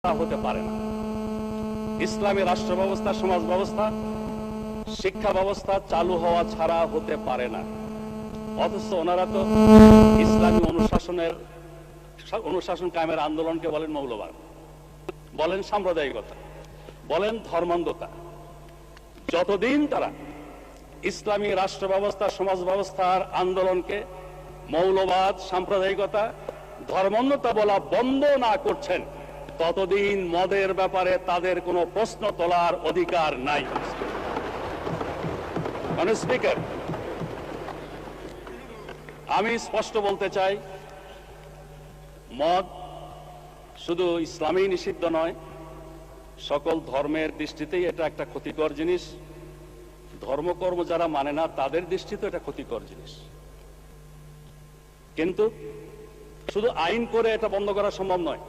হতে পারে না। ইসলামী রাষ্ট্র ব্যবস্থা, সমাজ ব্যবস্থা, শিক্ষা ব্যবস্থা চালু হওয়া ছাড়া হতে পারে না। অথচ ওনারা তো ইসলামী অনুশাসন কায়েমের আন্দোলনকে বলেন মৌলবাদ, বলেন সাম্প্রদায়িকতা, বলেন ধর্মান্ধতা। যতদিন তারা ইসলামী রাষ্ট্র ব্যবস্থা, সমাজ ব্যবস্থার আন্দোলনকে মৌলবাদ, সাম্প্রদায়িকতা, ধর্মান্ধতা বলা বন্ধ না করছেন, ততদিন মদের ব্যাপারে তাদের কোনো প্রশ্ন তোলার অধিকার নাই। মানে স্পিকার, আমি স্পষ্ট বলতে চাই, মদ শুধু ইসলামেই নিষিদ্ধ নয়, সকল ধর্মের দৃষ্টিতেই এটা একটা ক্ষতিকর জিনিস। ধর্মকর্ম যারা মানে না তাদের দৃষ্টিতে এটা ক্ষতিকর জিনিস। কিন্তু শুধু আইন করে এটা বন্ধ করা সম্ভব নয়।